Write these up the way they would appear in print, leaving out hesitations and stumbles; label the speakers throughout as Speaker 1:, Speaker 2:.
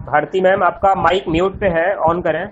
Speaker 1: Bharti ma'am, आपका mic mute पे है, ऑन करें।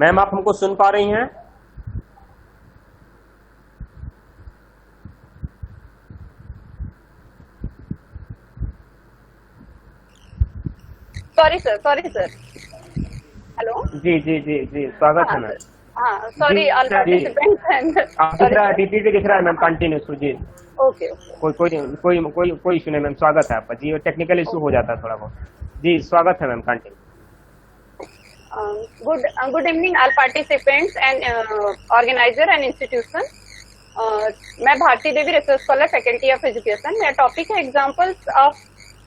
Speaker 1: मैम, आप हमको सुन पा रही हैं?
Speaker 2: Sorry sir. हेलो।
Speaker 1: जी जी जी जी, स्वागत है मैम।
Speaker 2: हाँ, सॉरी ऑल पार्टिसिपेंट्स एंड
Speaker 1: दिख रहा है मैम, कंटिन्यू जी।
Speaker 2: ओके।
Speaker 1: कोई इशू नहीं मैम, स्वागत है आपका जी। टेक्निकल इशू हो जाता है थोड़ा बहुत जी। स्वागत है ma'am, continue.
Speaker 2: Good evening all participants and organiser and institution. मैं Bharti Devi, research scholar, faculty of education. मेरा टॉपिक है examples of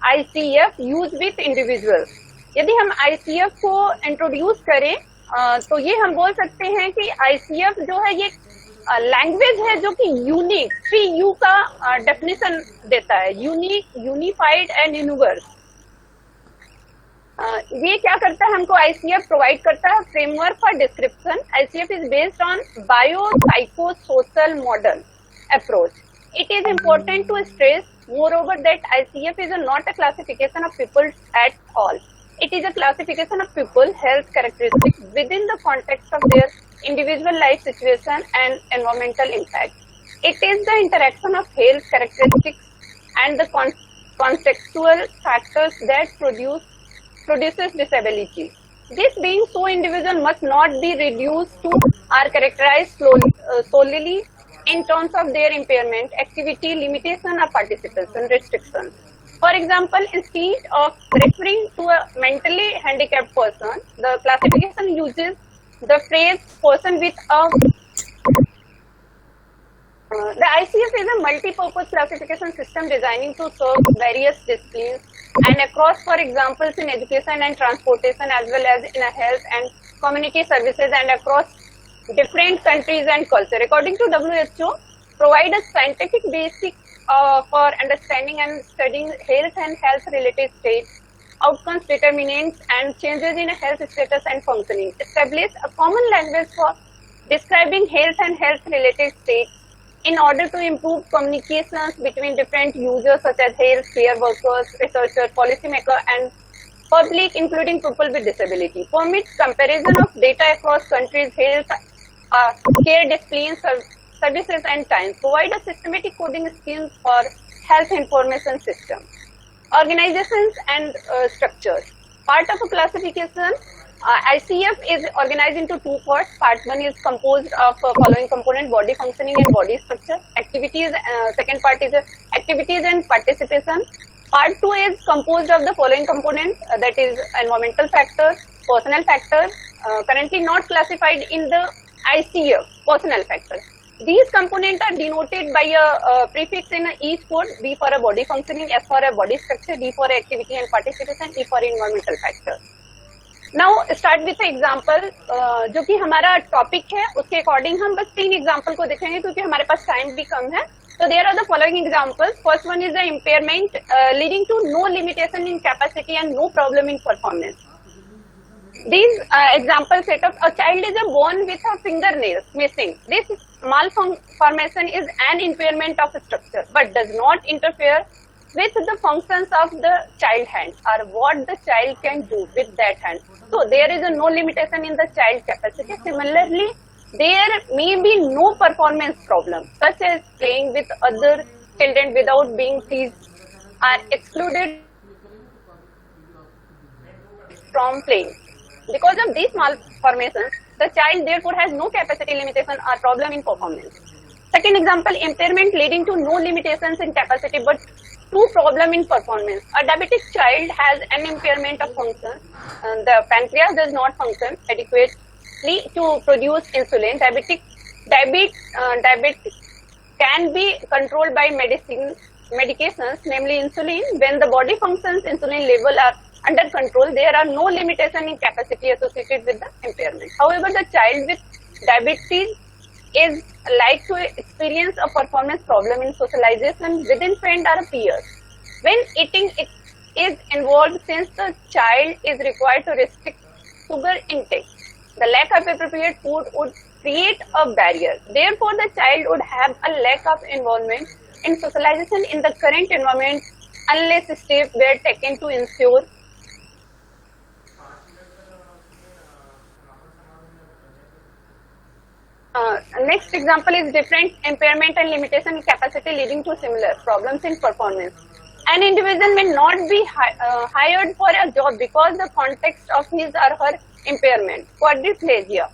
Speaker 2: ICF use with individuals. यदि हम ICF को इंट्रोड्यूस करें तो ये हम बोल सकते हैं कि ICF जो है ये लैंग्वेज है जो कि यूनिक, 3U का डेफिनेशन देता है, यूनिक, यूनिफाइड एंड यूनिवर्स। ये क्या करता है, हमको ICF प्रोवाइड करता है framework for description. ICF is based on bio psycho social model approach. It is important to stress, moreover, that ICF is not a classification of people at all. It is a classification of people health characteristics within the context of their individual life situation and environmental impact. It is the interaction of health characteristics and the contextual factors that produces disability. This being so, individual must not be reduced to or characterized solely in terms of their impairment, activity, limitation or participation restrictions. For example, instead of referring to a mentally handicapped person, the classification uses the phrase person with a the ICF is a multi-purpose classification system designing to serve various disciplines and across, for example, in education and transportation, as well as in a health and community services and across different countries and culture. According to WHO, provide a scientific basic for understanding and studying health and health-related states, outcomes, determinants, and changes in health status and functioning. Establish a common language for describing health and health-related states in order to improve communications between different users such as health care workers, researchers, policymakers, and public, including people with disability. Permits comparison of data across countries, health care disciplines, services and times. Provide a systematic coding schemes for health information system. Organizations and structures. Part of a classification, ICF is organized into two parts. Part 1 is composed of following component: body functioning and body structure. Activities. Second part is activities and participation. Part 2 is composed of the following components, that is environmental factors, personal factors, currently not classified in the ICF, personal factors. These components are denoted by a prefix in each code: B for a body functioning, S for a body structure, D for activity and participation, E for environmental factors. Now start with the example, जो कि हमारा topic है उसके according हम बस 3 example को देखेंगे क्योंकि हमारे पास टाइम भी कम है. So there are the following examples. First one is the impairment leading to no limitation in capacity and no problem in performance. These example set up: a child is born with a fingernail missing. This malformation is an impairment of structure but does not interfere with the functions of the child hand or what the child can do with that hand. So there is no limitation in the child capacity. Similarly, there may be no performance problem such as playing with other children without being teased or excluded from playing. Because of these malformations, the child therefore has no capacity limitation or problem in performance. Second example, impairment leading to no limitations in capacity but to problem in performance. A diabetic child has an impairment of function. The pancreas does not function adequately to produce insulin. Diabetes can be controlled by medications, namely insulin. When the body functions, insulin level are under control. There are no limitation in capacity associated with the impairment. However, the child with diabetes is like to experience a performance problem in socialization within friend or peers. When eating is involved, since the child is required to restrict sugar intake, the lack of appropriate food would create a barrier. Therefore, the child would have a lack of involvement in socialization in the current environment unless steps were taken to ensure. Next example is different impairment and limitation in capacity leading to similar problems in performance. An individual may not be hired for a job because the context of his or her impairment, quadriplegia,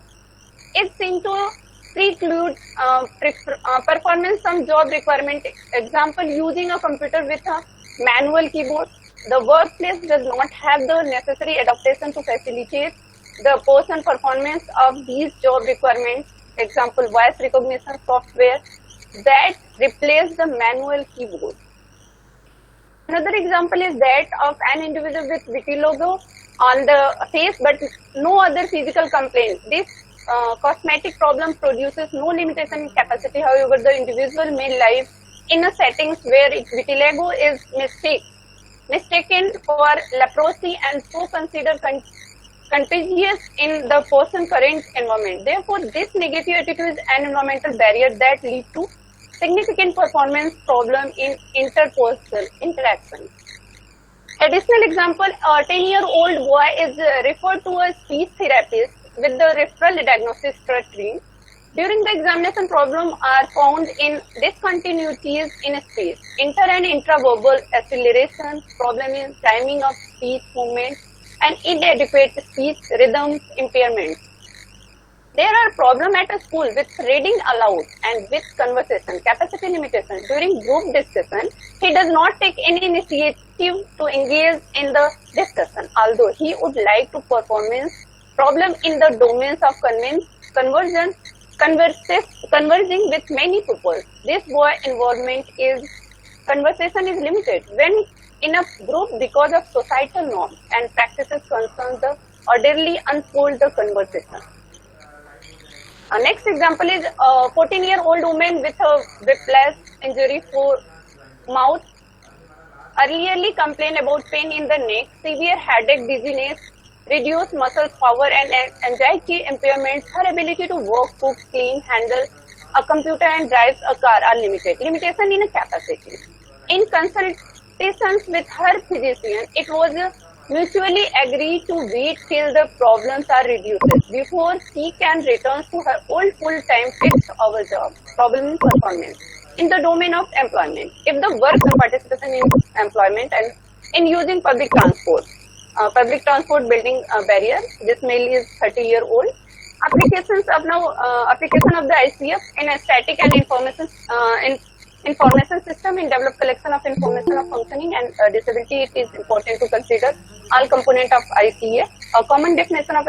Speaker 2: is seen to preclude performance some job requirement. Example, using a computer with a manual keyboard. The workplace does not have the necessary adaptation to facilitate the person performance of these job requirements. Example, voice recognition software that replace the manual keyboard. Another example is that of an individual with vitiligo on the face but no other physical complaint. This cosmetic problem produces no limitation in capacity. However, the individual may live in a settings where vitiligo is mistaken for leprosy and so considered contagious in the person's current environment. Therefore, this negative attitude is an environmental barrier that lead to significant performance problem in interpersonal interaction. Additional example, a 10-year-old boy is referred to a speech therapist with the referral diagnosis screen. During the examination, problems are found in discontinuities in speech, inter and intraverbal acceleration, problem in timing of speech movement, and inadequate speech rhythm impairment. There are problems at a school with reading aloud and with conversation, capacity limitation. During group discussion, he does not take any initiative to engage in the discussion, although he would like to performance problem in the domains of conversing with many people. This boy involvement conversation is limited when in a group because of societal norms and practices concern the orderly unfold the conversation. Next example is a 14-year-old woman with a whiplash injury for mouth earlierly complained about pain in the neck, severe headache, dizziness, reduced muscle power and anxiety impairments. Her ability to work, cook, clean, handle a computer and drive a car are limited. Limitation in a capacity. In consultations with her physician, it was mutually agreed to wait till the problems are reduced before she can return to her old full-time fixed-hour job. Problem in performance. In the domain of employment, if the work participation in employment and in using public transport building a barrier. This male is 30-year-old. Application of the ICF in a static and information system in developed collection of information of functioning and disability. It is important to consider all component of ICF. A common definition of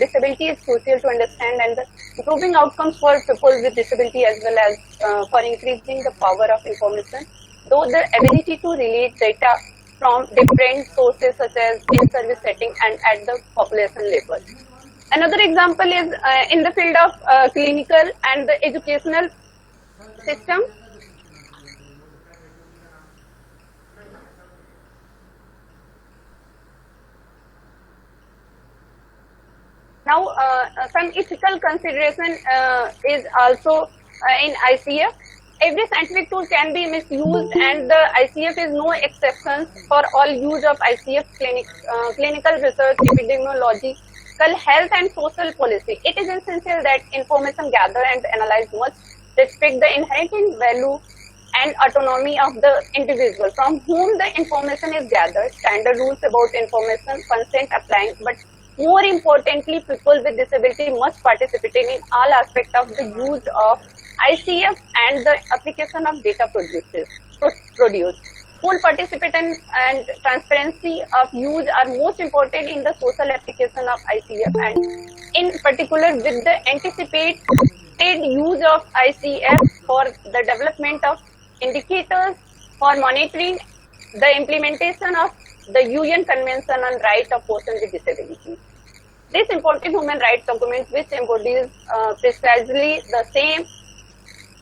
Speaker 2: disability is crucial to understand and improving outcomes for people with disability as well as for increasing the power of information. Though the ability to relate data from different sources such as in service setting and at the population level. Another example is in the field of clinical and the educational system. Now, some ethical consideration is also in ICF. Every scientific tool can be misused and the ICF is no exception for all use of ICF clinical research, epidemiological health and social policy. It is essential that information gathered and analyzed must respect the inherent value and autonomy of the individual from whom the information is gathered, standard rules about information, consent applying, but more importantly, people with disability must participate in all aspects of the use of ICF and the application of data produced. Full participation and transparency of use are most important in the social application of ICF and in particular with the anticipated use of ICF for the development of indicators for monitoring the implementation of the UN Convention on Rights of Persons with Disabilities. This important human rights document, which embodies precisely the same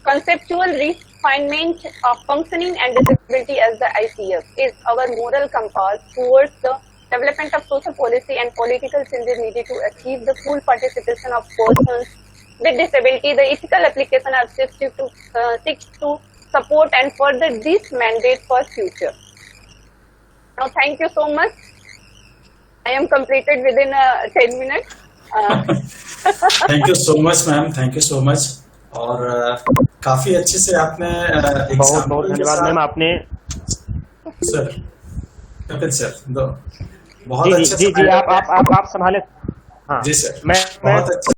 Speaker 2: conceptual refinement of functioning and disability as the ICF, is our moral compass towards the development of social policy and political changes needed to achieve the full participation of persons with disability, the ethical application are seek to support and further this mandate for future. Now, thank you so much. I am completed within 10 minutes.
Speaker 3: Thank you so much ma'am, thank you so much. और काफी अच्छे से आपने
Speaker 1: बहुत बहुत धन्यवाद ma'am, आपने
Speaker 3: sir Kapil sir बहुत
Speaker 1: जी
Speaker 3: अच्छे
Speaker 1: जी
Speaker 3: से
Speaker 1: जी आप संभाले। हाँ
Speaker 3: जी सर,
Speaker 1: मैं
Speaker 3: बहुत अच्छा।